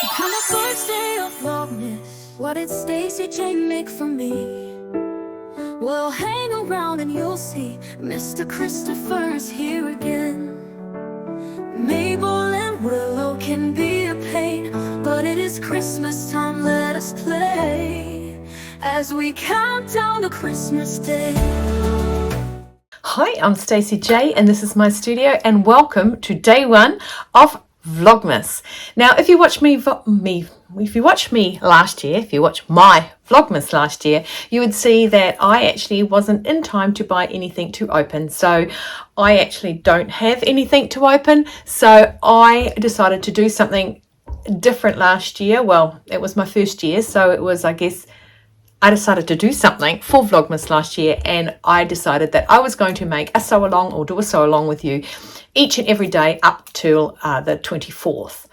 On the first day of Vlogmas, what did Stacy J make for me? Well, hang around and you'll see Mr. Christopher is here again. Mabel and Willow can be a pain, but it is Christmas time, let us play as we count down to Christmas Day. Hi, I'm Stacey J and this is my studio, and welcome to day one of Vlogmas. Now, if you watch my Vlogmas last year, you would see that I actually wasn't in time to buy anything to open. So I actually don't have anything to open. So I decided to do something different last year. Well, it was my first year, so it was, I decided to do something for Vlogmas last year, and I decided that I was going to make a sew along or do a sew along with you each and every day up till the 24th.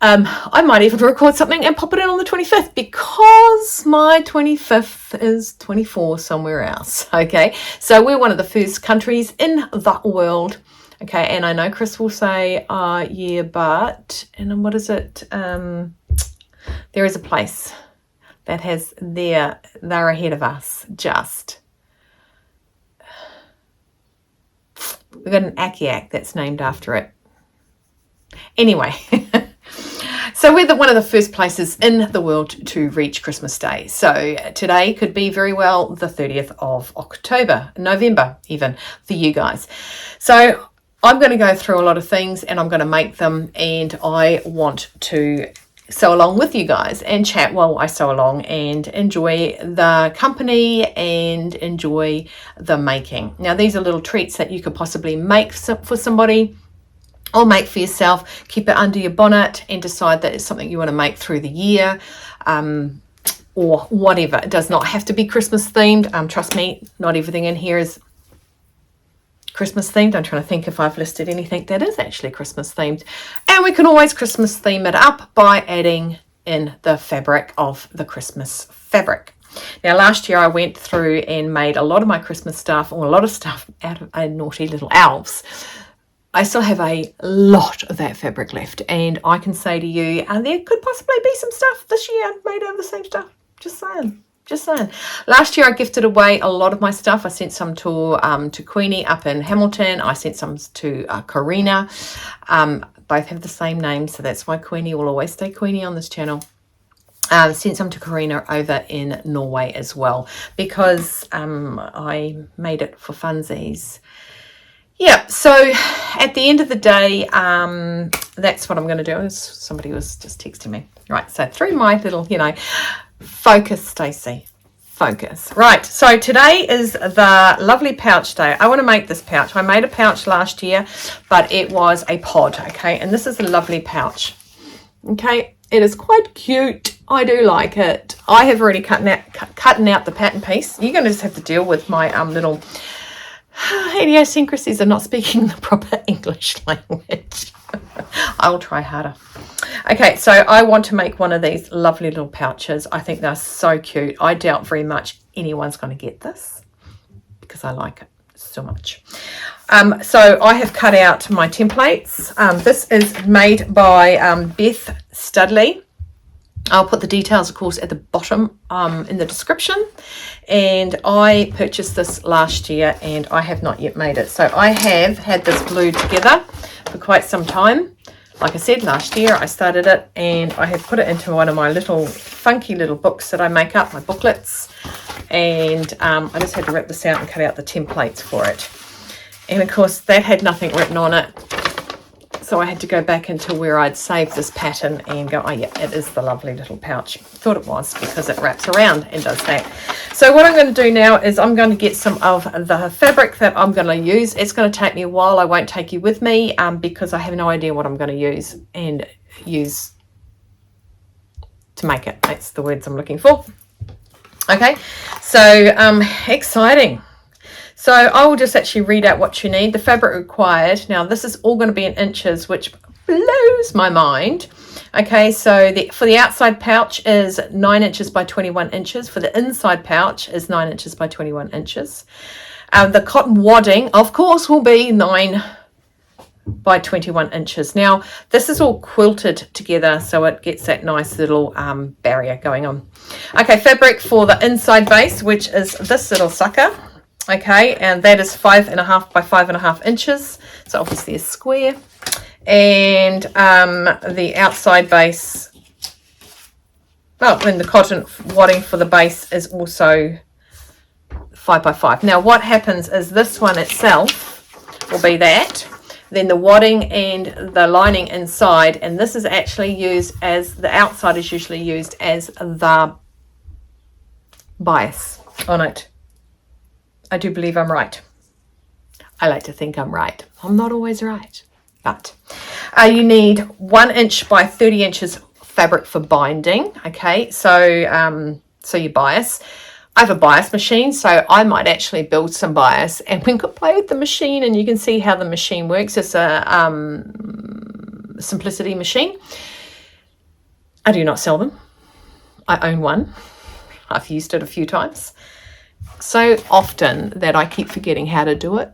I might even record something and pop it in on the 25th because my 25th is 24 somewhere else. Okay, so we're one of the first countries in the world. Okay, and I know Chris will say, yeah, but, and what is it? There is a place that has they're ahead of us. We've got an Akiak that's named after it. Anyway, so we're one of the first places in the world to reach Christmas Day. So today could be very well the 30th of November even for you guys. So I'm going to go through a lot of things and I'm going to make them, and I want to sew along with you guys and chat while I sew along and enjoy the company and enjoy the making. Now, these are little treats that you could possibly make for somebody or make for yourself. Keep it under your bonnet and decide that it's something you want to make through the year, or whatever. It does not have to be Christmas themed. Trust me, not everything in here is Christmas themed. I'm trying to think if I've listed anything that is actually Christmas themed, and we can always Christmas theme it up by adding in the fabric of the Christmas fabric. Now, last year I went through and made a lot of my Christmas stuff, or a lot of stuff out of naughty little elves. I still have a lot of that fabric left, and I can say to you, there could possibly be some stuff this year made out of the same stuff. Just saying. Last year I gifted away a lot of my stuff. I sent some to Queenie up in Hamilton. I sent some to Karina. Both have the same name, so that's why Queenie will always stay Queenie on this channel. Sent some to Karina over in Norway as well, because I made it for funsies. Yeah, so at the end of the day, that's what I'm going to do. Somebody was just texting me. Right, so through my little, focus, Stacey, focus. Right, so today is the lovely pouch day. I want to make this pouch. I made a pouch last year, but it was a pod, okay? And this is a lovely pouch, okay? It is quite cute. I do like it. I have already cutting out the pattern piece. You're going to just have to deal with my little idiosyncrasies of not speaking the proper English language. I will try harder. Okay, so I want to make one of these lovely little pouches. I think they're so cute. I doubt very much anyone's going to get this because I like it so much. So I have cut out my templates. This is made by Beth Studley. I'll put the details, of course, at the bottom in the description. And I purchased this last year and I have not yet made it. So I have had this glued together for quite some time. Like I said, last year I started it, and I have put it into one of my little funky little books that I make up, my booklets. And I just had to rip this out and cut out the templates for it. And of course that had nothing written on it. So I had to go back into where I'd saved this pattern and go, oh yeah, it is the lovely little pouch. Thought it was because it wraps around and does that. So what I'm going to do now is I'm going to get some of the fabric that I'm going to use. It's going to take me a while. I won't take you with me because I have no idea what I'm going to use to make it. That's the words I'm looking for. Okay, so exciting. So I will just actually read out what you need. The fabric required. Now this is all going to be in inches, which blows my mind. Okay, so for the outside pouch is 9 inches by 21 inches. For the inside pouch is 9 inches by 21 inches. The cotton wadding, of course, will be 9 by 21 inches. Now, this is all quilted together, so it gets that nice little barrier going on. Okay, fabric for the inside base, which is this little sucker. Okay, and that is 5.5 by 5.5 inches, so obviously a square. And the outside base, and the cotton wadding for the base is also 5 by 5. Now, what happens is this one itself will be that. Then the wadding and the lining inside, and this is actually used as, the outside is usually used as the bias on it. I do believe I'm right. I like to think I'm right. I'm not always right. But you need 1 inch by 30 inches fabric for binding. Okay, so your bias. I have a bias machine, so I might actually build some bias and we could play with the machine, and you can see how the machine works. It's a simplicity machine. I do not sell them. I own one. I've used it a few times. So often that I keep forgetting how to do it.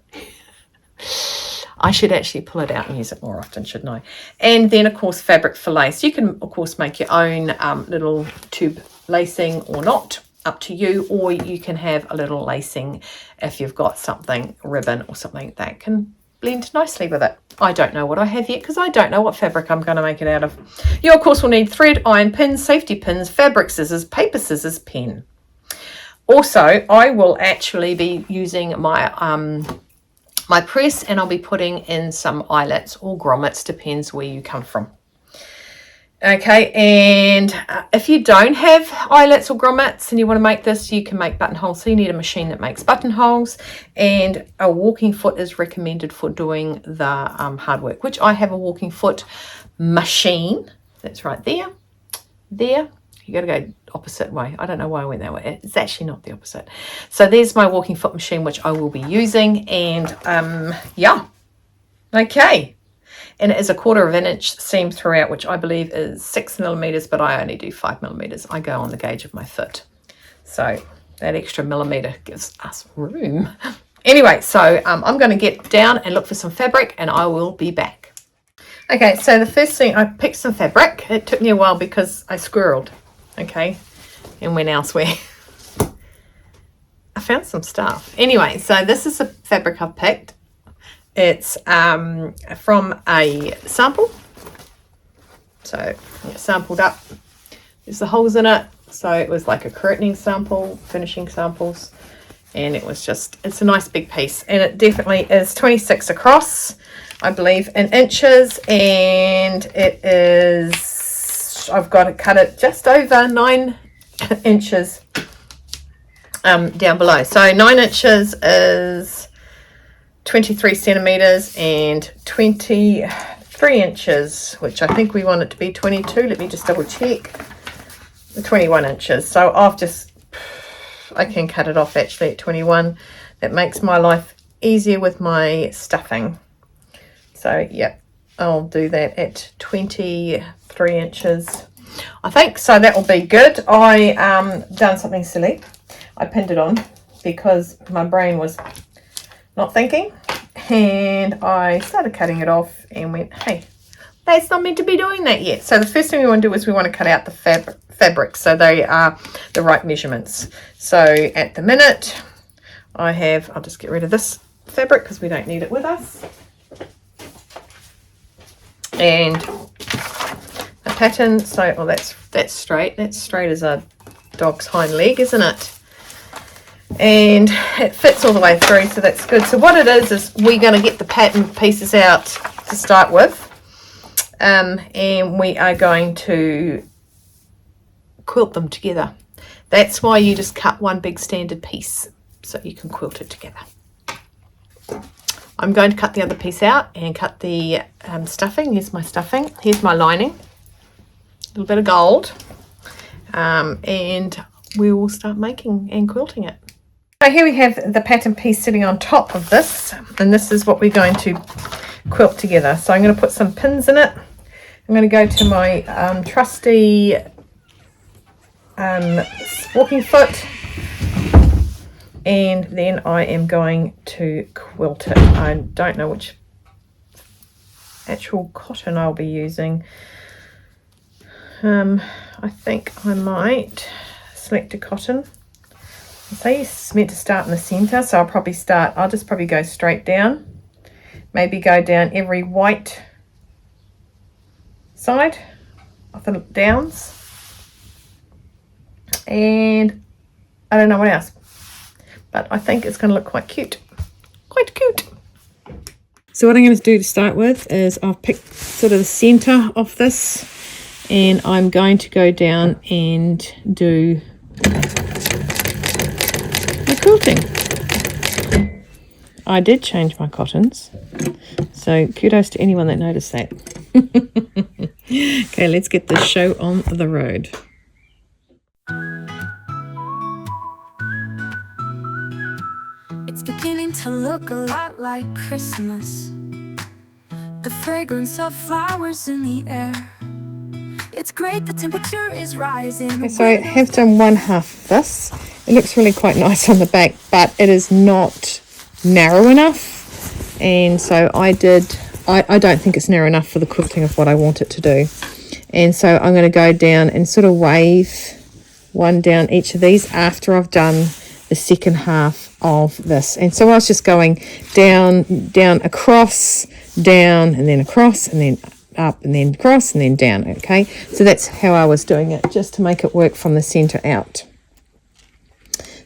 I should actually pull it out and use it more often, shouldn't I? And then, of course, fabric for lace. You can, of course, make your own little tube lacing or not, up to you, or you can have a little lacing if you've got something, ribbon or something that can blend nicely with it. I don't know what I have yet because I don't know what fabric I'm going to make it out of. You, of course, will need thread, iron pins, safety pins, fabric scissors, paper scissors, pen. Also, I will actually be using my my press, and I'll be putting in some eyelets or grommets, depends where you come from. Okay, and if you don't have eyelets or grommets and you want to make this, you can make buttonholes. So you need a machine that makes buttonholes, and a walking foot is recommended for doing the hard work, which I have a walking foot machine. That's right there. There. You got to go opposite way. I don't know why I went that way. It's actually not the opposite. So there's my walking foot machine, which I will be using. And yeah, okay. And it is 1/4 inch seam throughout, which I believe is 6 millimeters, but I only do 5 millimeters. I go on the gauge of my foot. So that extra millimeter gives us room. Anyway, so I'm going to get down and look for some fabric, and I will be back. Okay, so the first thing, I picked some fabric. It took me a while because I squirreled. Okay, and went elsewhere. I found some stuff. Anyway, so this is the fabric I've picked. It's from a sample. So it sampled up. There's the holes in it. So it was like a curtaining sample, finishing samples. And it was just, it's a nice big piece. And it definitely is 26 across, I believe, in inches. And it is, I've got to cut it just over 9 inches down below. So 9 inches is 23 centimeters, and 23 inches, which I think we want it to be 22. Let me just double check. 21 inches. So I can cut it off actually at 21. That makes my life easier with my stuffing. So yep, I'll do that at 23 inches. I think so. That will be good. I done something silly. I pinned it on because my brain was not thinking, and I started cutting it off and went, hey, that's not meant to be doing that yet. So the first thing we want to do is we want to cut out the fabric so they are the right measurements. So at the minute I'll just get rid of this fabric because we don't need it with us. And the pattern, so well, that's straight. That's straight as a dog's hind leg, isn't it? And it fits all the way through, so that's good. So what it is we're going to get the pattern pieces out to start with, and we are going to quilt them together. That's why you just cut one big standard piece so you can quilt it together. I'm going to cut the other piece out and cut the stuffing. Here's my stuffing. Here's my lining. A little bit of gold. And we will start making and quilting it. So here we have the pattern piece sitting on top of this. And this is what we're going to quilt together. So I'm going to put some pins in it. I'm going to go to my trusty walking foot. And then I am going to quilt it. I don't know which actual cotton I'll be using. I think I might select a cotton. So it's meant to start in the center, so I'll just probably go straight down. Maybe go down every white side of the downs. And I don't know what else, but I think it's going to look quite cute. Quite cute. So what I'm going to do to start with is I've picked sort of the center of this, and I'm going to go down and do the quilting. I did change my cottons, so kudos to anyone that noticed that. Okay, let's get this show on the road. It's beginning to look a lot like Christmas. The fragrance of flowers in the air. It's great, the temperature is rising. Okay, so I have done one half of this. It looks really quite nice on the back, but it is not narrow enough. And so I don't think it's narrow enough for the quilting of what I want it to do. And so I'm going to go down and sort of wave one down each of these after I've done the second half of this. And so I was just going down, across, down, and then across, and then up, and then across, and then down. Okay, so that's how I was doing it, just to make it work from the center out.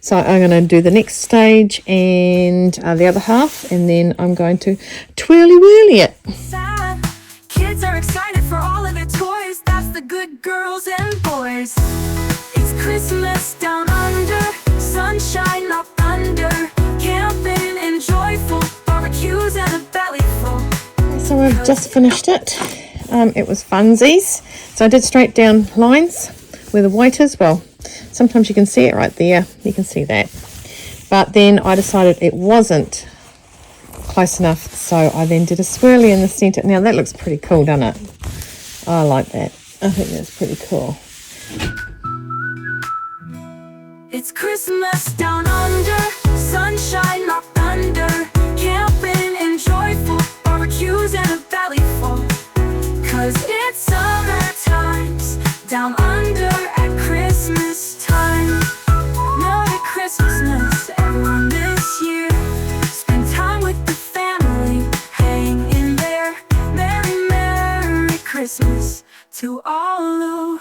So I'm going to do the next stage and the other half, and then I'm going to twirly whirly it. Kids are excited for all of their toys. That's the good girls and boys. It's Christmas down under, sunshine up under, camping and joyful, barbecues and a belly full. So I've just finished it. It was funsies. So I did straight down lines where the white is. Well, sometimes you can see it right there. You can see that. But then I decided it wasn't close enough, so I then did a swirly in the center. Now that looks pretty cool, doesn't it? I like that. I think that's pretty cool. It's Christmas down under, sunshine up under, camping and joyful, barbecues and a belly full. 'Cause it's summer times down under at Christmas time. Merry Christmas everyone this year. Spend time with the family, hang in there. Merry, Merry Christmas to all who.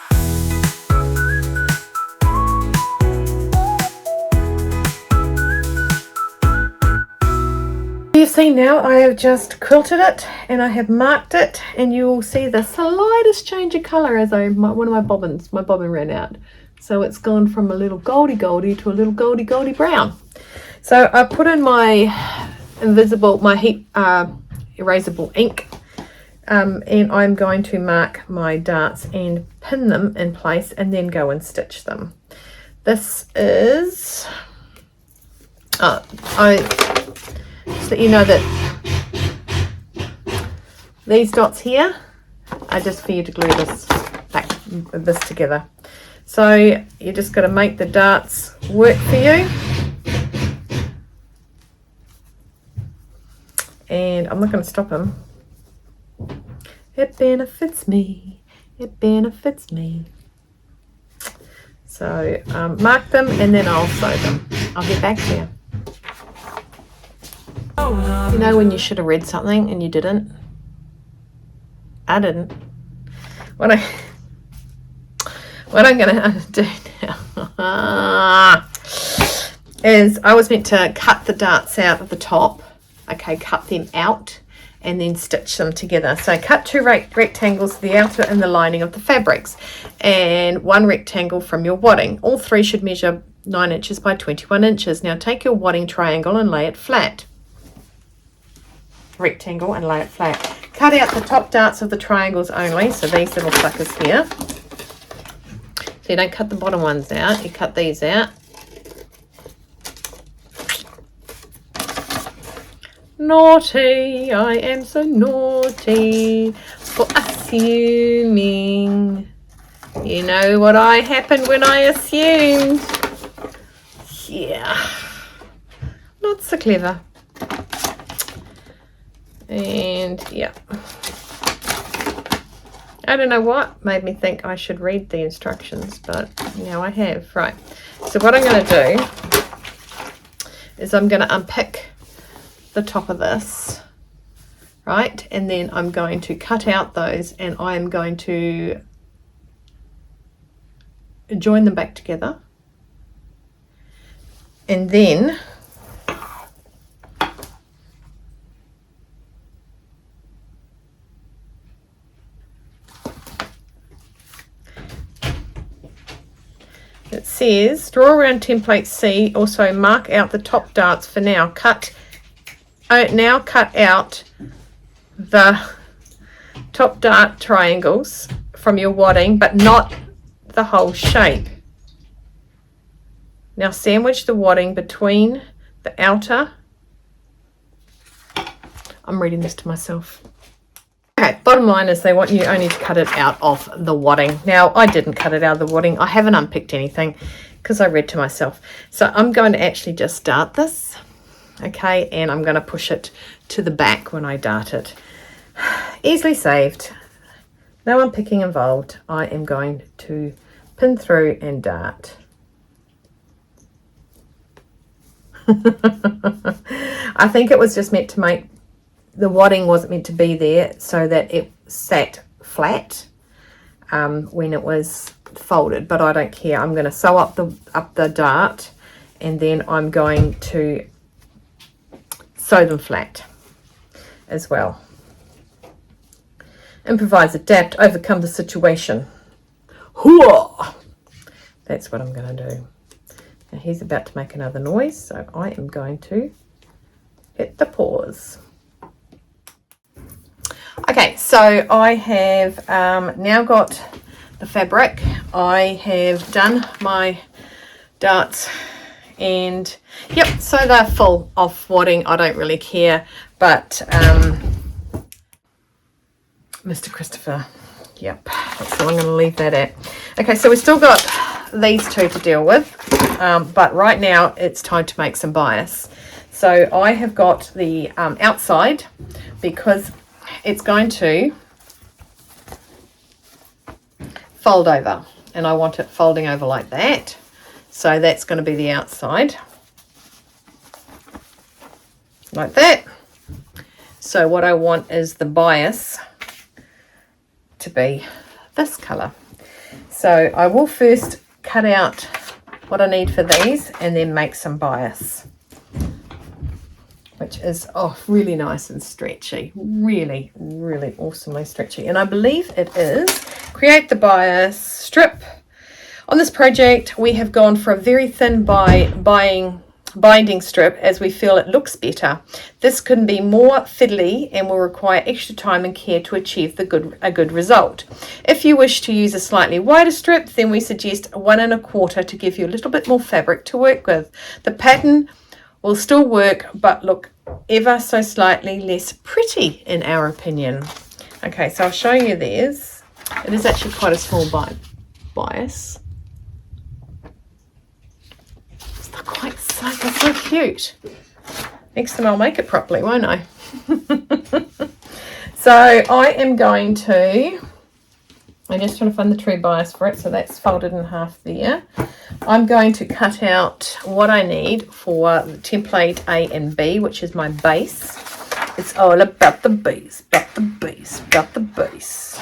You see now I have just quilted it and I have marked it, and you will see the slightest change of colour as one of my bobbin ran out. So it's gone from a little goldy to a little goldy brown. So I put in my heat erasable ink, and I'm going to mark my darts and pin them in place and then go and stitch them. This is so you know that these dots here are just for you to glue this together. So you just got to make the darts work for you. And I'm not going to stop them. It benefits me. It benefits me. So mark them and then I'll sew them. I'll get back to you. You know when you should have read something and you didn't? I didn't. What I'm going to do now is I was meant to cut the darts out of the top. Okay, cut them out and then stitch them together. So cut two rectangles, the outer and the lining of the fabrics, and one rectangle from your wadding. All three should measure 9 inches by 21 inches. Now take your wadding triangle and lay it flat. Rectangle and lay it flat. Cut out the top darts of the triangles only, so these little suckers here. So you don't cut the bottom ones out, you cut these out. Naughty, I am so naughty for assuming. You know what happened when I assumed. Yeah, not so clever. And yeah, I don't know what made me think I should read the instructions, but now I have. Right, so what I'm going to do is I'm going to unpick the top of this, right, and then I'm going to cut out those, and I'm going to join them back together, and then it says draw around template C, also mark out the top darts for now. Now cut out the top dart triangles from your wadding, but not the whole shape. Now sandwich the wadding between the outer. I'm reading this to myself. Okay, bottom line is they want you only to cut it out of the wadding. Now, I didn't cut it out of the wadding. I haven't unpicked anything because I read to myself. So I'm going to actually just dart this, okay, and I'm going to push it to the back when I dart it. Easily saved. No unpicking involved. I am going to pin through and dart. I think it was just meant to make the wadding wasn't meant to be there so that it sat flat when it was folded, but I don't care. I'm going to sew up the dart, and then I'm going to sew them flat as well. Improvise, adapt, overcome the situation. Hooah! That's what I'm going to do. Now he's about to make another noise, so I am going to hit the pause. Okay, so I have now got the fabric. I have done my darts, and yep, so they're full of wadding. I don't really care, but Mr. Christopher, yep, that's all I'm going to leave that at. Okay, so we've still got these two to deal with, but right now it's time to make some bias. So I have got the outside, because it's going to fold over, and I want it folding over like that. So that's going to be the outside, like that. So what I want is the bias to be this colour. So I will first cut out what I need for these and then make some bias, which is really nice and stretchy, really awesomely stretchy. And I believe it is create the bias strip. On this project we have gone for a very thin binding strip, as we feel it looks better. This can be more fiddly and will require extra time and care to achieve a good result. If you wish to use a slightly wider strip, then we suggest 1 1/4 to give you a little bit more fabric to work with. The pattern will still work, but look ever so slightly less pretty in our opinion. Okay, so I'll show you theirs. It is actually quite a small bias. It's so cute. Next time I'll make it properly, won't I? So I am going to, I'm just trying to find the true bias for it, so that's folded in half there. I'm going to cut out what I need for template A and B, which is my base. It's all about the base, about the base, about the base.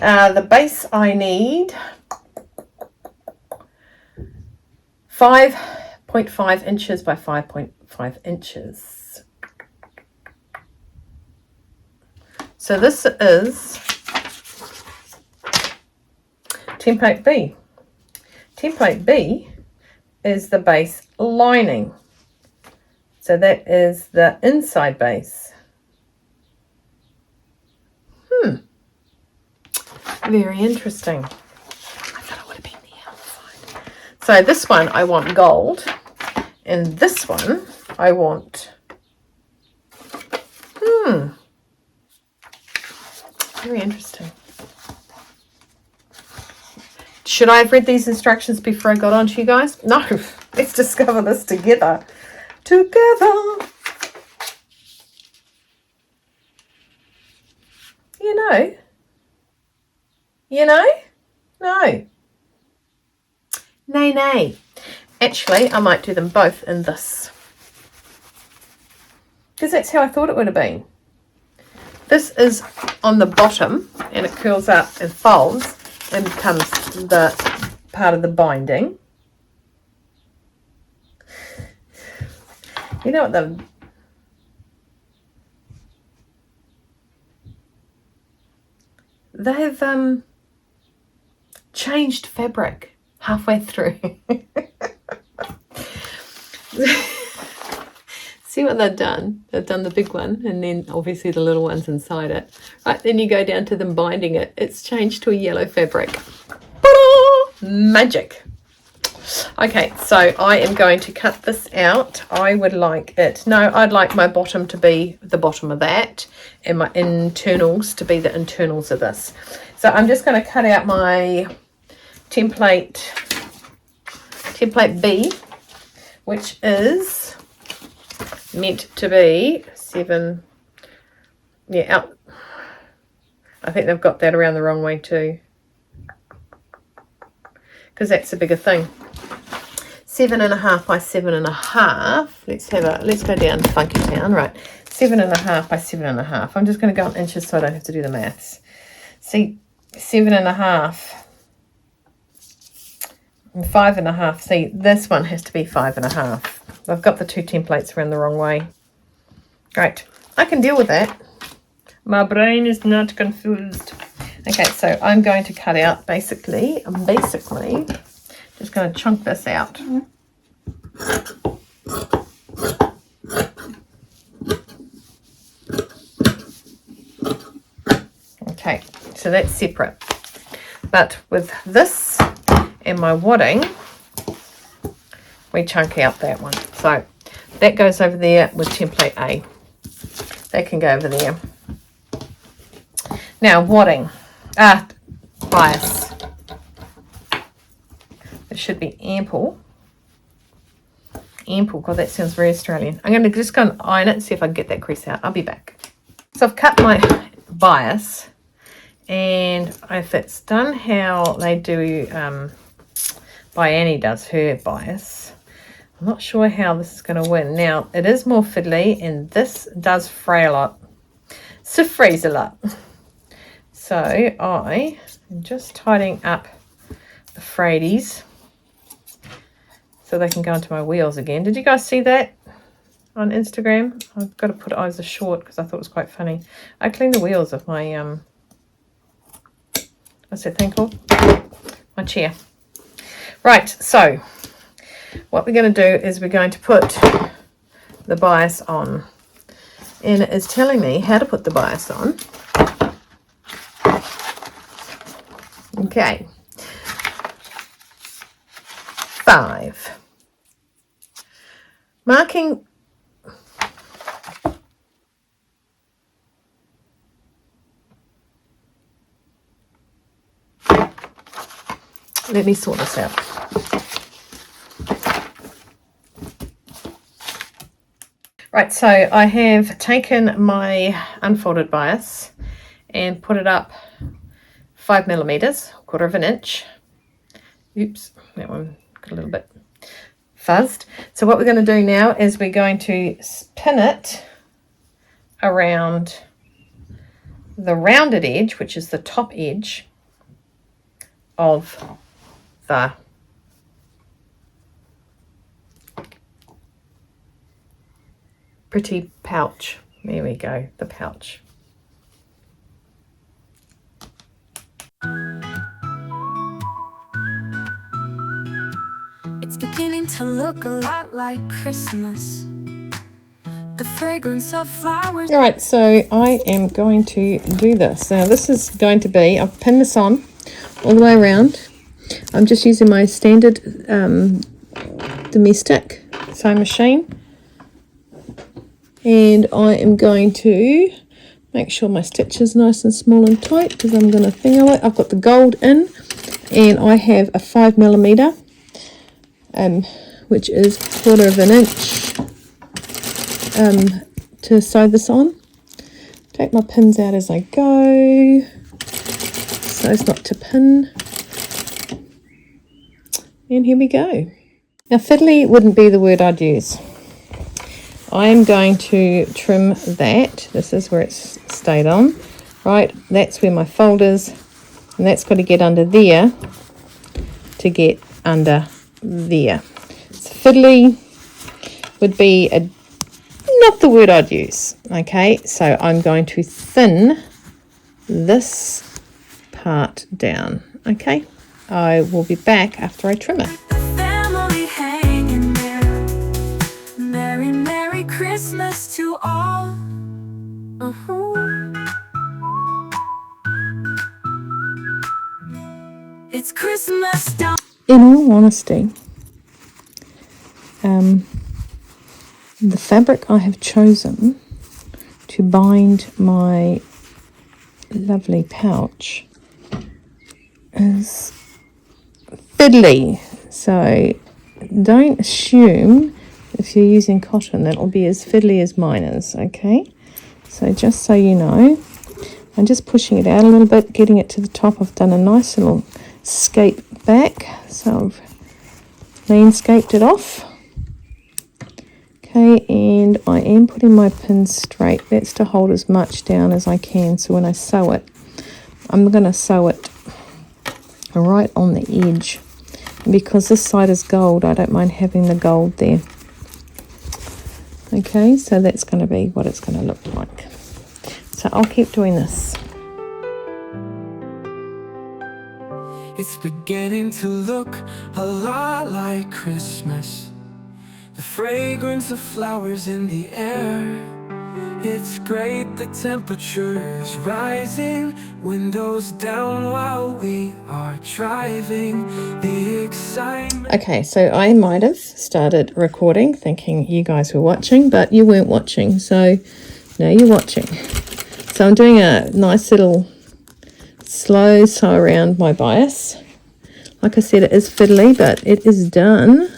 The base I need 5.5 inches by 5.5 inches. So this is template B. Template B is the base lining. So that is the inside base. Very interesting. I thought it would have been the outside. So this one I want gold, and this one I want very interesting. Should I have read these instructions before I got on to you guys? No, let's discover this together. You know, you know? No. Nay, nay. Actually, I might do them both in this. Because that's how I thought it would have been. This is on the bottom and it curls up and folds and becomes the part of the binding. You know what they've changed fabric halfway through. See what they've done? They've done the big one and then obviously the little ones inside it. Right, then you go down to them binding it. It's changed to a yellow fabric. Ta-da! Magic. Okay, so I am going to cut this out. I would like it. No, I'd like my bottom to be the bottom of that and my internals to be the internals of this. So I'm just going to cut out my template B, which is meant to be 7. Yeah, out. I think they've got that around the wrong way too, because that's the bigger thing. 7.5 by 7.5. Let's go down to Funky Town. Right, 7.5 by 7.5. I'm just going to go in inches so I don't have to do the maths. See, 7.5 and 5.5. See, this one has to be 5.5. I've got the two templates around the wrong way. Great, I can deal with that. My brain is not confused. Okay, so I'm going to cut out basically, just going to chunk this out. Okay, so that's separate. But with this and my wadding, we chunk out that one. So that goes over there with template A. That can go over there. Now wadding, bias. It should be ample. Ample, God, that sounds very Australian. I'm going to just go and iron it and see if I can get that crease out. I'll be back. So I've cut my bias, and if it's done how they do, by Annie does her bias, I'm not sure how this is going to win. Now, it is more fiddly, and this does fray a lot. So freeze a lot. So I am just tidying up the frayedies so they can go into my wheels again. Did you guys see that on Instagram? I've got to put it over short because I thought it was quite funny. I cleaned the wheels of my, what's that thing called? My chair. Right, so what we're going to do is we're going to put the bias on. And it is telling me how to put the bias on. Okay. 5. Marking. Let me sort this out. Right, so I have taken my unfolded bias and put it up 5 millimeters, 1/4 of an inch. Oops, that one got a little bit fuzzed. So what we're going to do now is we're going to pin it around the rounded edge, which is the top edge of the pretty pouch. There we go, the pouch. It's beginning to look a lot like Christmas. The fragrance of flowers. All right, so I am going to do this. Now this is going to be, I've pinned this on all the way around. I'm just using my standard domestic sewing machine. And I am going to make sure my stitch is nice and small and tight because I'm going to fingle it. I've got the gold in and I have a 5 millimeter, which is 1/4 of an inch to sew this on. Take my pins out as I go. so as not to pin. And here we go. Now fiddly wouldn't be the word I'd use. I am going to trim that. This is where it's stayed on. Right, that's where my fold is. And that's got to get under there to get under there. So fiddly would be not the word I'd use. Okay, so I'm going to thin this part down. Okay, I will be back after I trim it. Family hanging there. Merry, Merry Christmas to all. It's Christmas time. In all honesty, the fabric I have chosen to bind my lovely pouch is fiddly. So don't assume if you're using cotton that it'll be as fiddly as mine is, okay? So just so you know, I'm just pushing it out a little bit, getting it to the top. I've done a nice little scape back, so I've landscaped it off. Okay, and I am putting my pin straight. That's to hold as much down as I can, so when I sew it, I'm going to sew it right on the edge. And because this side is gold, I don't mind having the gold there. Okay, so that's going to be what it's going to look like. So I'll keep doing this. It's beginning to look a lot like Christmas. The fragrance of flowers in the air. It's great, the temperature is rising. Windows down while we are driving. The excitement. Okay, so I might have started recording thinking you guys were watching, but you weren't watching, so now you're watching. So I'm doing a nice little slow sew around my bias. Like I said, it is fiddly, but it is done.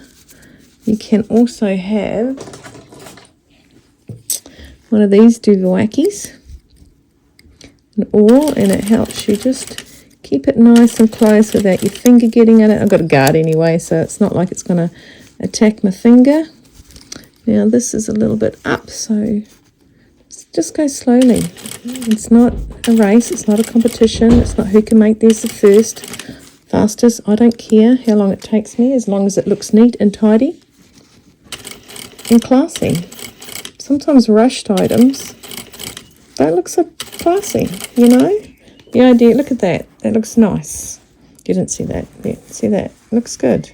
You can also have one of these duvawakis and it helps you just keep it nice and close without your finger getting in it. I've got a guard anyway, so it's not like it's going to attack my finger. Now this is a little bit up, so just go slowly. It's not a race, it's not a competition, it's not who can make these the fastest. I don't care how long it takes me, as long as it looks neat and tidy and classy. Sometimes rushed items don't look so classy, you know? The idea, look at that, that looks nice. You didn't see that, yeah, see that, looks good.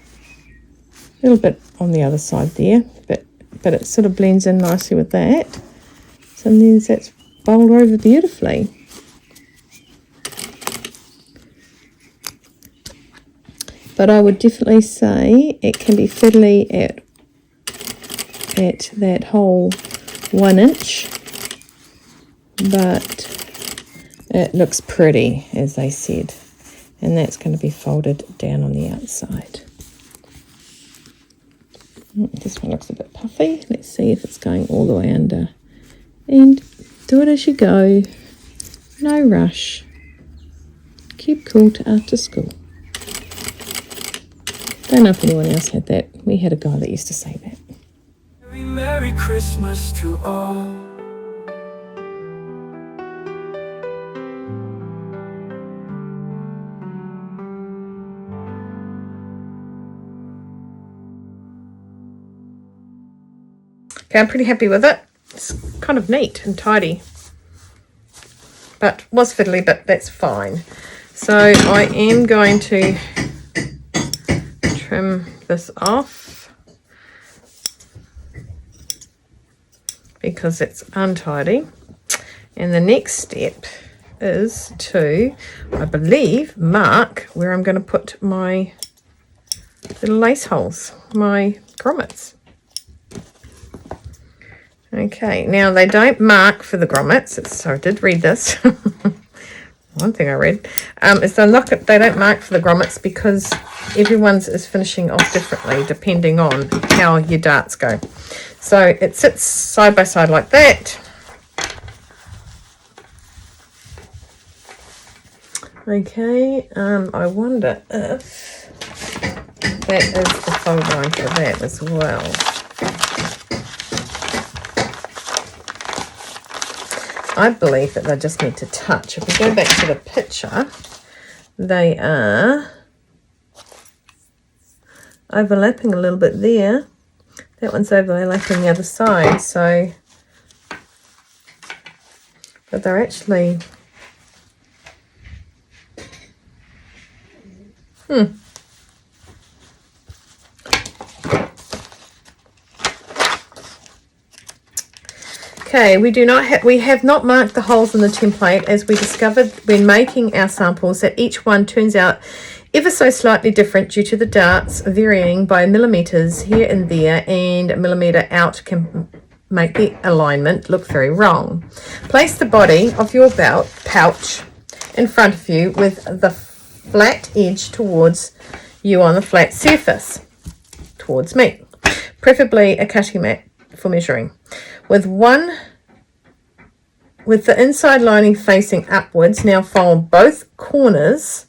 A little bit on the other side there, but it sort of blends in nicely with that. So then that's bowled over beautifully. But I would definitely say it can be fiddly at that whole 1 inch, but it looks pretty, as they said, and that's going to be folded down on the outside. This one looks a bit puffy. Let's see if it's going all the way under. And do it as you go, no rush. Keep cool to after school. Don't know if anyone else had that. We had a guy that used to say that. Merry, Merry Christmas to all. Okay, I'm pretty happy with it. It's kind of neat and tidy. But was fiddly, but that's fine. So I am going to trim this off because it's untidy. And the next step is to, I believe, mark where I'm going to put my little lace holes, my grommets. Okay, now they don't mark for the grommets. So I did read this. One thing I read is they don't mark for the grommets because everyone's is finishing off differently depending on how your darts go. So it sits side by side like that. Okay, I wonder if that is the fold line for that as well. I believe that they just need to touch. If we go back to the picture, they are overlapping a little bit there. That one's overlapping the other side, so, but they're actually, Okay, we have not marked the holes in the template, as we discovered when making our samples that each one turns out ever so slightly different due to the darts varying by millimeters here and there, and a millimeter out can make the alignment look very wrong. Place the body of your belt pouch in front of you with the flat edge towards you on the flat surface, towards me, preferably a cutting mat for measuring. With the inside lining facing upwards, now fold both corners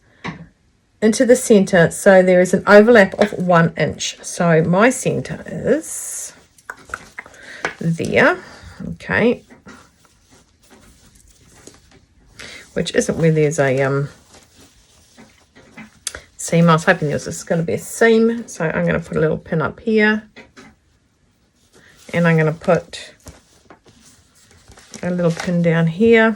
into the center so there is an overlap of 1 inch. So my center is there, okay, which isn't where there's a seam. I was hoping there was going to be a seam, so I'm going to put a little pin up here, and I'm going to put a little pin down here.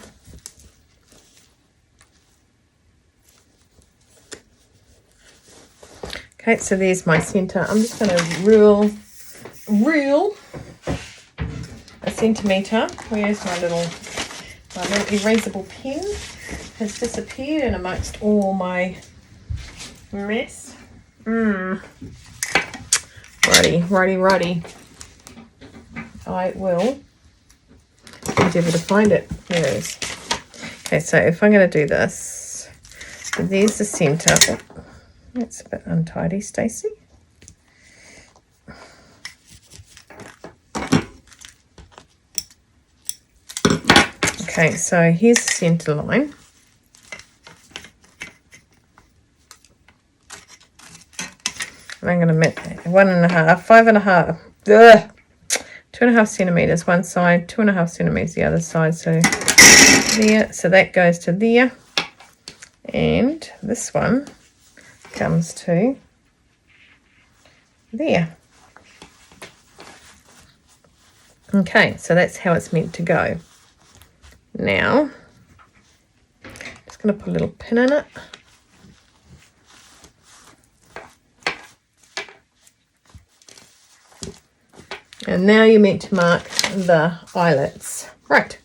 Okay, so there's my center. I'm just going to rule a centimeter. Where's my little erasable pen? Has disappeared in amongst all my mess. Righty. I will endeavour to find it. There it is. Okay, so if I'm going to do this, so there's the centre. Oh, that's a bit untidy, Stacey. Okay, so here's the centre line. And I'm going to make 1.5, 5.5, 2.5 centimeters one side, 2.5 centimeters the other side. So there, so that goes to there, and this one comes to there. Okay, so that's how it's meant to go. Now, just going to put a little pin in it. And now you're meant to mark the eyelets. Right.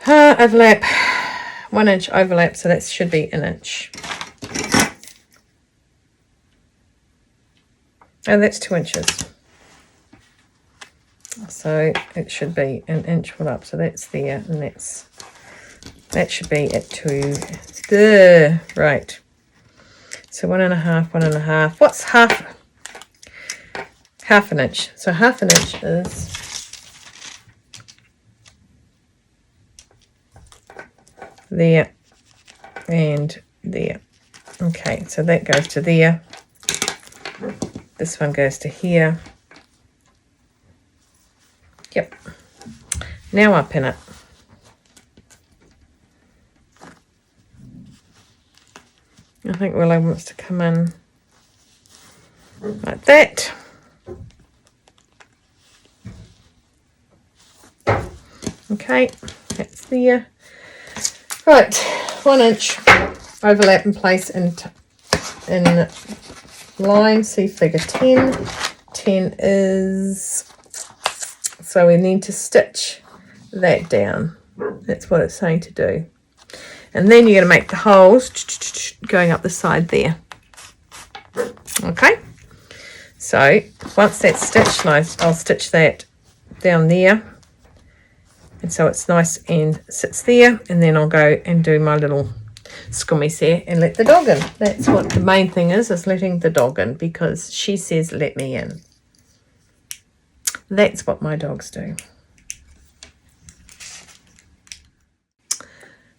Overlap, 1 inch overlap, so that should be 1 inch. Oh, that's 2 inches. So it should be 1 inch full up. So that's there, and that should be at 2. There, right. So 1.5, 1.5. What's half? Half an inch. So half an inch is there and there. Okay, so that goes to there. This one goes to here. Yep. Now I pin it. I think Willow wants to come in like that. Okay, that's there. Right, 1 inch overlap in place in line. See figure 10. 10 is, so we need to stitch that down. That's what it's saying to do. And then you're going to make the holes going up the side there. Okay, so once that's stitched, I'll stitch that down there. And so it's nice and sits there, and then I'll go and do my little scummies there and let the dog in. That's what the main thing is letting the dog in, because she says let me in. That's what my dogs do.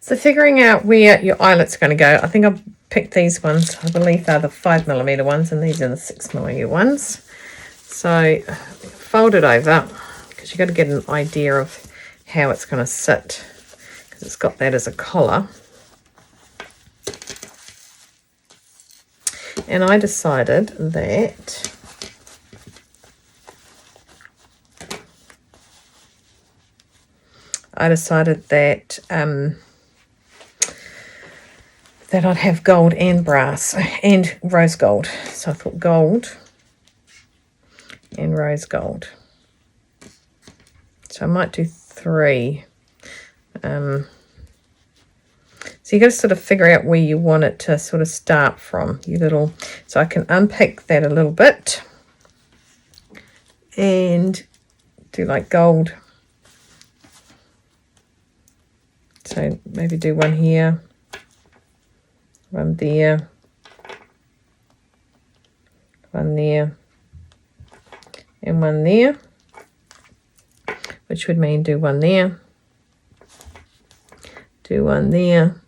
So figuring out where your eyelets are going to go, I think I've picked these ones. I believe they're the 5mm ones, and these are the 6mm ones. So fold it over, because you've got to get an idea of how it's going to sit, because it's got that as a collar. And I decided that that I'd have gold and brass and rose gold. So I thought gold and rose gold. So I might do 3. So you got to sort of figure out where you want it to sort of start from. So I can unpick that a little bit and do like gold. So maybe do one here, one there, one there, and one there, which would mean do one there, do one there,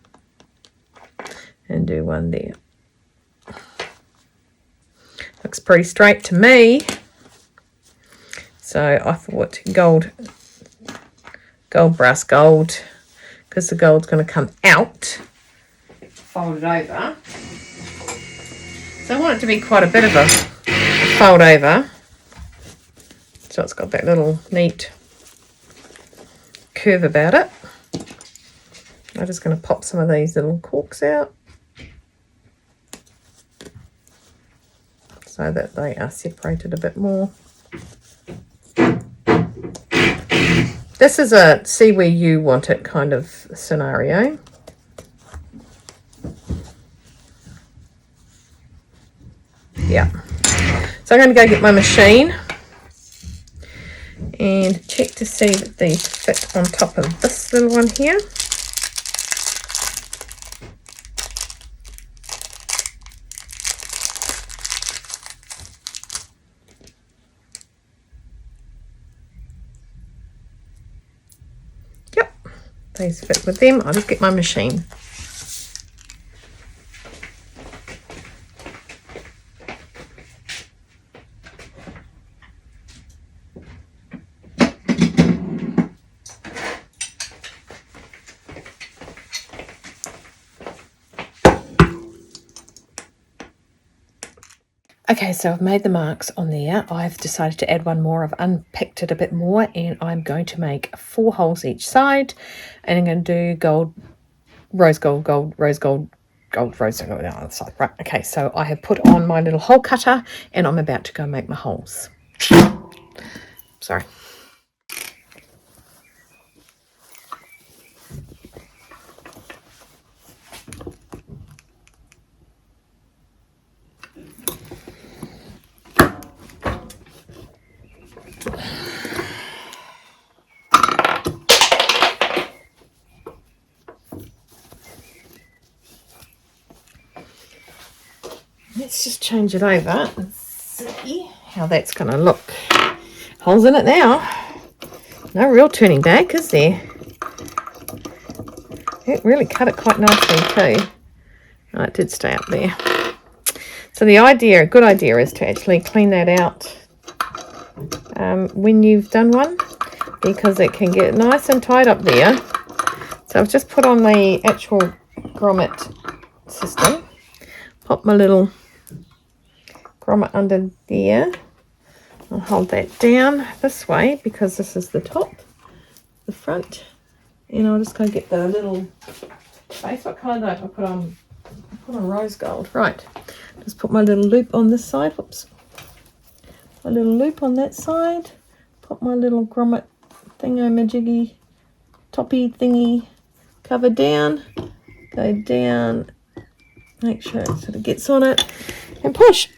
and do one there. Looks pretty straight to me. So I thought gold, brass, gold, because the gold's going to come out. Fold it over. So I want it to be quite a bit of a fold over. So it's got that little neat curve about it. I'm just going to pop some of these little corks out so that they are separated a bit more. This is a see where you want it kind of scenario. Yeah. So I'm going to go get my machine and check to see that these fit on top of this little one here. Yep, these fit with them. I'll just get my machine. Okay, so I've made the marks on there. I've decided to add one more. I've unpicked it a bit more, and I'm going to make 4 holes each side. And I'm going to do gold, rose gold, gold, rose gold, gold, rose gold on the other side. Right, okay, so I have put on my little hole cutter, and I'm about to go make my holes. Sorry. Let's just change it over and see how that's going to look. Holes in it now. No real turning back, is there? It really cut it quite nicely too. Oh, it did stay up there. So the idea, a good idea, is to actually clean that out when you've done one, because it can get nice and tight up there. So I've just put on the actual grommet system. Pop my little grommet under there. I'll hold that down this way because this is the top, the front, and I'll just go get the little base. What colour did I put on? I put on rose gold. Right. Just put my little loop on this side. Whoops. My little loop on that side. Put my little grommet thingamajiggy toppy thingy cover down. Go down. Make sure it sort of gets on it and push.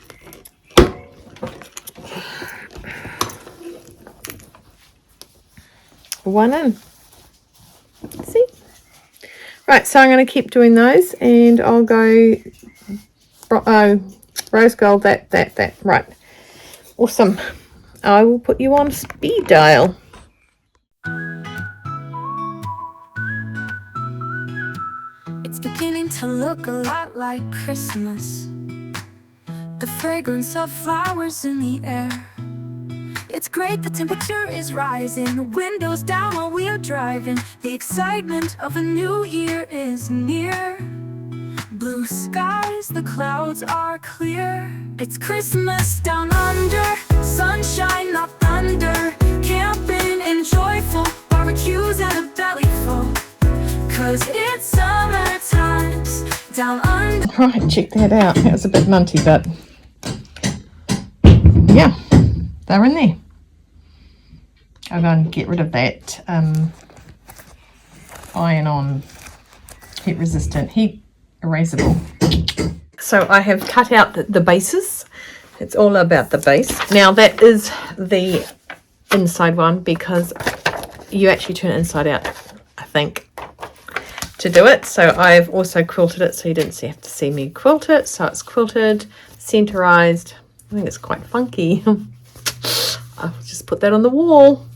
One in. See? Right, so I'm going to keep doing those, and I'll go rose gold, that. Right. Awesome. I will put you on speed dial. to look a lot like Christmas. The fragrance of flowers in the air. It's great, the temperature is rising, the windows down while we are driving. The excitement of a new year is near. Blue skies, the clouds are clear. It's Christmas down under, sunshine, not thunder. Camping and joyful, barbecues and a belly full. 'Cause it's summer times down under. Right, check that out. That was a bit munty, but yeah, they're in there. I'll go and get rid of that iron-on, heat-resistant, heat erasable. So I have cut out the bases. It's all about the base. Now that is the inside one because you actually turn it inside out, I think, to do it. So I've also quilted it so you didn't have to see me quilt it. So it's quilted, centerized. I think it's quite funky. I'll just put that on the wall.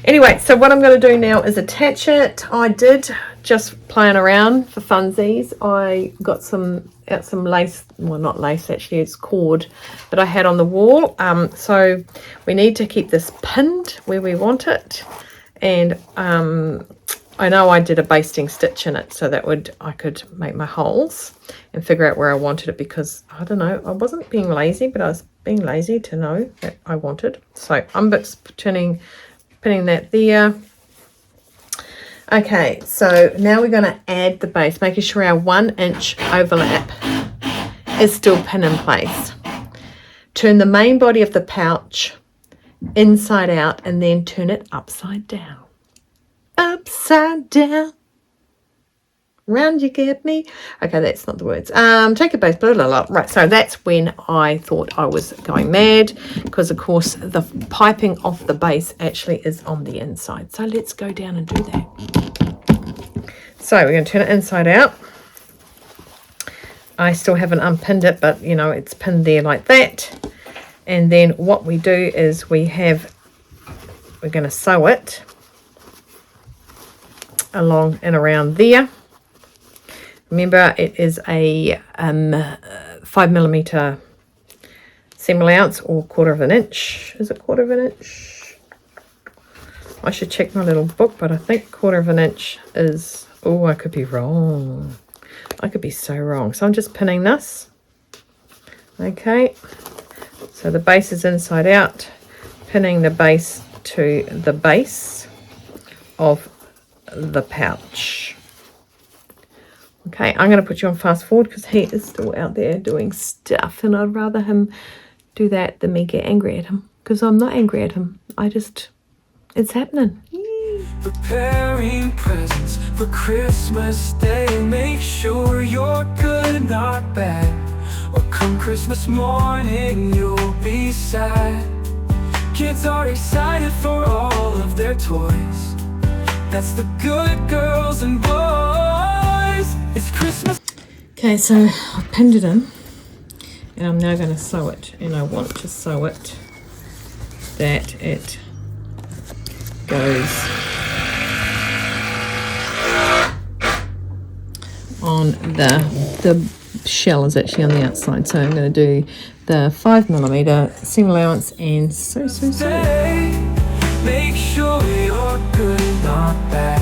Anyway, so what I'm going to do now is attach it. I did just playing around for funsies. I got some lace, well, not lace actually, it's cord that I had on the wall. So we need to keep this pinned where we want it. And I know I did a basting stitch in it so that I could make my holes and figure out where I wanted it, because I don't know, I wasn't being lazy, but I was being lazy to know that I wanted. So I'm pinning that there. Okay, so now we're going to add the base, making sure our 1 inch overlap is still pinned in place. Turn the main body of the pouch inside out and then turn it upside down. Upside down. Round you get me. Okay, that's not the words. Take a base, blah, blah, blah. Right, so that's when I thought I was going mad, because of course the piping of the base actually is on the inside. So let's go down and do that. So we're going to turn it inside out. I still haven't unpinned it, but you know, it's pinned there like that. And then what we do is we're going to sew it along and around there. Remember, it is a 5mm seam allowance, or 1/4 inch. Is it 1/4 inch? I should check my little book, but I think 1/4 inch is, oh, I could be wrong. I could be so wrong. So I'm just pinning this. Okay. So the base is inside out, pinning the base to the base of the pouch. Okay, I'm going to put you on fast forward because he is still out there doing stuff, and I'd rather him do that than me get angry at him, because I'm not angry at him. It's happening. Yay. Preparing presents for Christmas Day. Make sure you're good, not bad, or come Christmas morning you'll be sad. Kids are excited for all of their toys. That's the good girls and boys. It's Christmas. Okay, so I pinned it in, and I'm now going to sew it, and I want to sew it that it goes on the shell is actually on the outside. So I'm going to do the 5mm seam allowance and sew. Make sure you're good, not bad,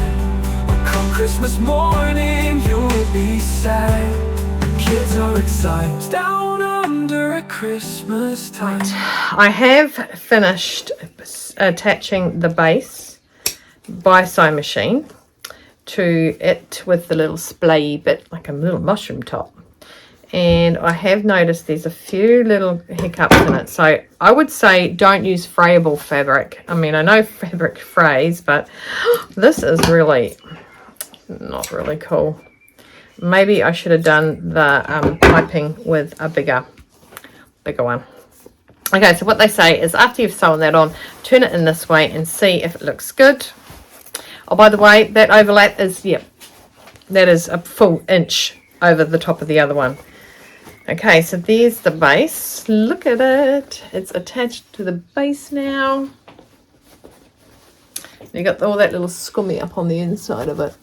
or come Christmas morning you'll be sad. Kids are excited down under at Christmas time. I have finished attaching the base by sewing machine to it with the little splay bit, like a little mushroom top. And I have noticed there's a few little hiccups in it. So I would say don't use frayable fabric. I mean, I know fabric frays, but this is really not really cool. Maybe I should have done the piping with a bigger one. Okay, so what they say is after you've sewn that on, turn it in this way and see if it looks good. Oh, by the way, that overlap is, yeah, that is a full inch over the top of the other one. Okay, so there's the base. Look at it. It's attached to the base now. You got all that little scummy up on the inside of it.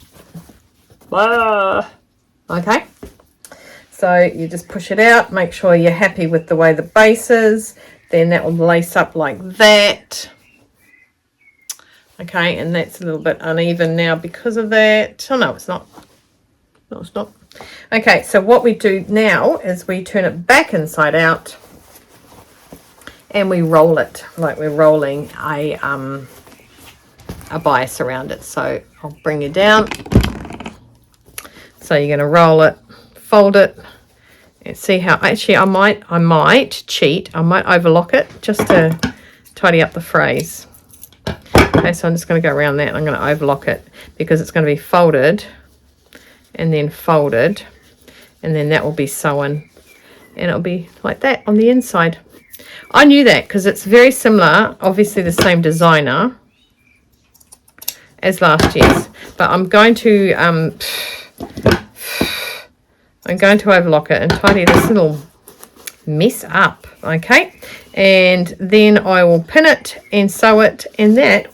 Ah. Okay, So you just push it out, make sure you're happy with the way the base is, then that will lace up like that. Okay, and that's a little bit uneven now because of that. Oh, no, it's not. No, it's not. Okay, so what we do now is we turn it back inside out and we roll it like we're rolling a bias around it. So I'll bring you down. So you're going to roll it, fold it, and see how, actually I might cheat. I might overlock it just to tidy up the phrase. Okay, so I'm just going to go around that and I'm going to overlock it because it's going to be folded and then folded, and then that will be sewn, and it'll be like that on the inside. I knew that because it's very similar, obviously the same designer as last year's, but I'm going to overlock it and tidy this little mess up. Okay, and then I will pin it and sew it, and I'm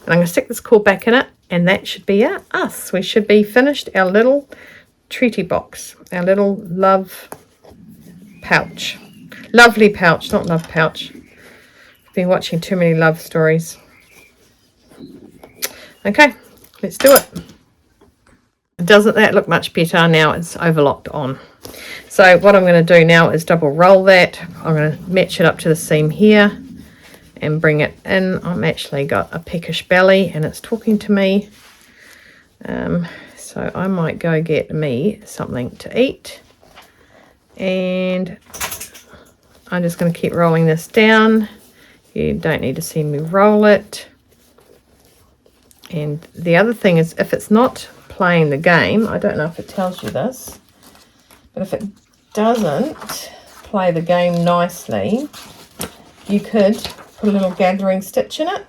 going to stick this cord back in it, and that should be us. We should be finished our little treaty box, our little love pouch. Lovely pouch, not love pouch. I've been watching too many love stories. Okay, let's do it. Doesn't that look much better? Now it's overlocked on. So what I'm going to do now is double roll that. I'm going to match it up to the seam here and bring it in. I'm actually got a peckish belly and it's talking to me. So I might go get me something to eat. And I'm just going to keep rolling this down. You don't need to see me roll it. And the other thing is, if it's not playing the game, I don't know if it tells you this, but if it doesn't play the game nicely, you could put a little gathering stitch in it.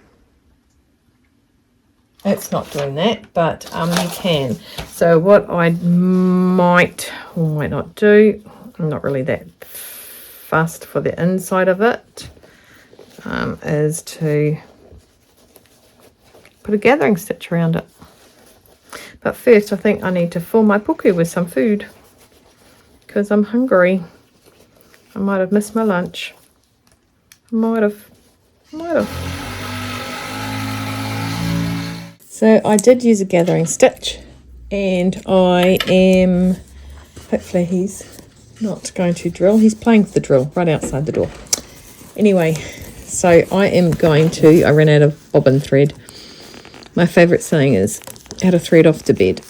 It's not doing that, but you can. So what I might or might not do, I'm not really that fussed for the inside of it, is to put a gathering stitch around it. But first I think I need to fill my puku with some food because I'm hungry. I might have missed my lunch. I might have. So I did use a gathering stitch, and I am, hopefully he's not going to drill. He's playing with the drill right outside the door. Anyway, so I ran out of bobbin thread. My favourite saying is, how to thread off to bed.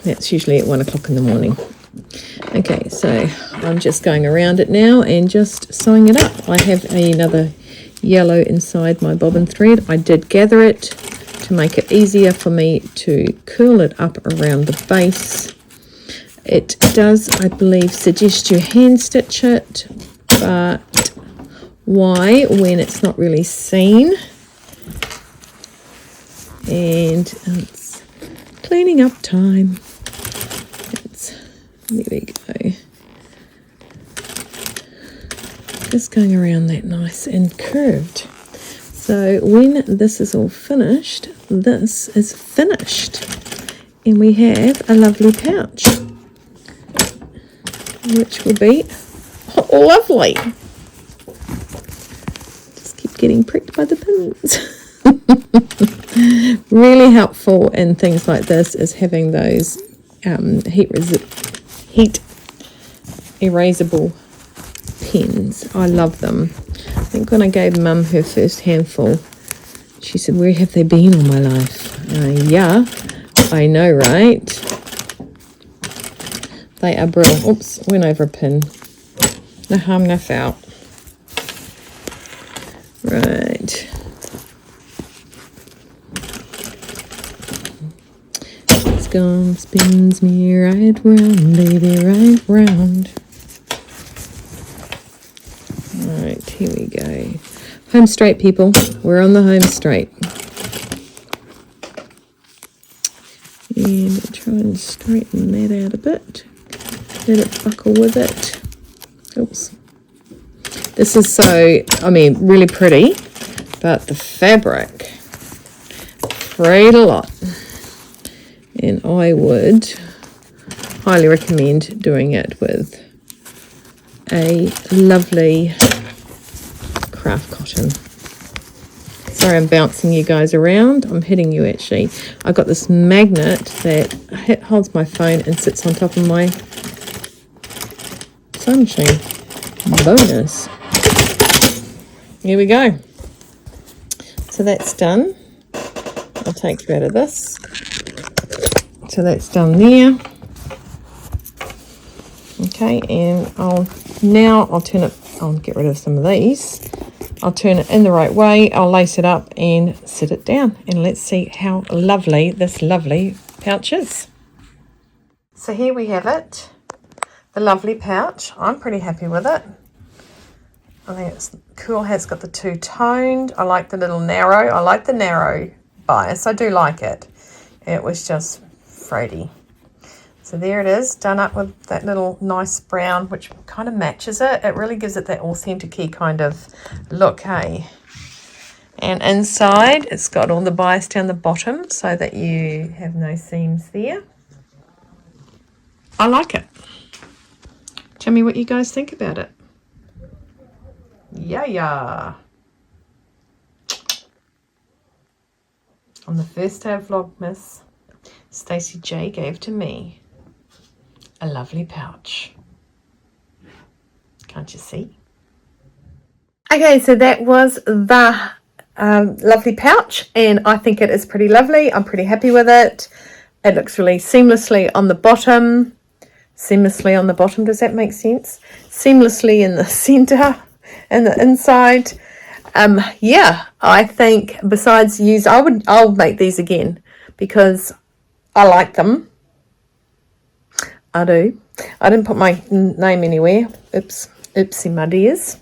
That's usually at 1 o'clock in the morning. Okay, so I'm just going around it now and just sewing it up. I have another yellow inside my bobbin thread. I did gather it to make it easier for me to curl it up around the base. It does, I believe, suggest you hand stitch it, but why when it's not really seen? And it's cleaning up time. There we go. Just going around that nice and curved. So when this is all finished, this is finished. And we have a lovely pouch, which will be lovely. Just keep getting pricked by the pins. Really helpful in things like this is having those heat erasable pens. I love them. I think when I gave Mum her first handful, she said, "Where have they been all my life?" Yeah, I know, right? They are brilliant. Oops, went over a pin. No harm, no foul. Right. Gum spins me right round, baby, right round. Alright, here we go. Home straight, people. We're on the home straight. And we'll try and straighten that out a bit. Let it buckle with it. Oops. This is really pretty, but the fabric frayed a lot. And I would highly recommend doing it with a lovely craft cotton. Sorry, I'm bouncing you guys around. I'm hitting you actually. I got this magnet that holds my phone and sits on top of my sewing machine. Bonus. Here we go. So that's done. I'll take you out of this. So that's done there. Okay, and I'll turn it, I'll get rid of some of these. I'll turn it in the right way, I'll lace it up and sit it down. And let's see how lovely this lovely pouch is. So here we have it, the lovely pouch. I'm pretty happy with it. I think it's cool, has got the two-toned. I like the little narrow, I like the narrow bias, I do like it. It was just fraydy. So there it is, done up with that little nice brown, which kind of matches it. It really gives it that authentic-y kind of look, hey? And inside, it's got all the bias down the bottom so that you have no seams there. I like it. Tell me what you guys think about it. Yeah. On the first day of Vlogmas, Stacey J gave to me a lovely pouch. Can't you see? Okay, so that was the lovely pouch, and I think it is pretty lovely. I'm pretty happy with it. It looks really seamlessly on the bottom. Seamlessly on the bottom, does that make sense? Seamlessly in the center and the inside. Yeah, I think besides I'll make these again because I like them. I do. I didn't put my name anywhere. Oops. Oopsie my dears.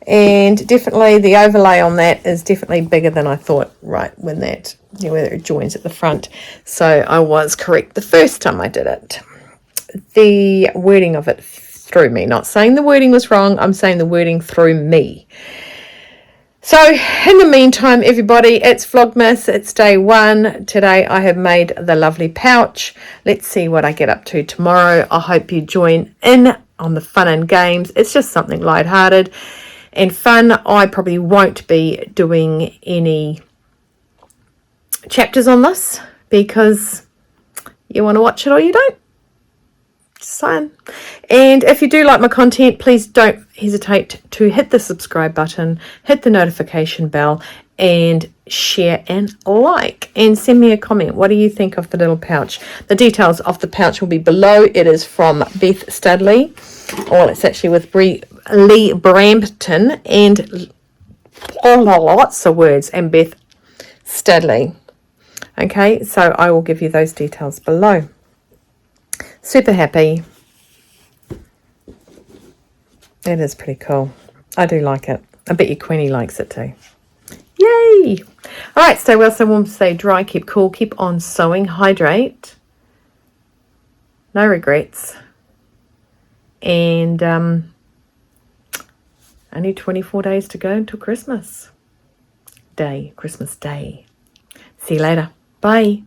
And definitely the overlay on that is definitely bigger than I thought, right, when that, whether it joins at the front. So I was correct the first time I did it. The wording of it threw me. Not saying the wording was wrong. I'm saying the wording threw me. So in the meantime, everybody, it's Vlogmas, it's day 1. Today I have made the lovely pouch. Let's see what I get up to tomorrow. I hope you join in on the fun and games. It's just something lighthearted and fun. I probably won't be doing any chapters on this because you want to watch it or you don't. Just saying. And if you do like my content, please don't hesitate to hit the subscribe button, hit the notification bell, and share and like. And send me a comment. What do you think of the little pouch? The details of the pouch will be below. It is from Beth Studley. Well, it's actually with Lee Brampton and lots of words, and Beth Studley. Okay, so I will give you those details below. Super happy. It is pretty cool. I do like it. I bet you Queenie likes it too. Yay! All right, stay well, stay warm, stay dry, keep cool, keep on sewing, hydrate. No regrets. And only 24 days to go until Christmas Day. See you later. Bye.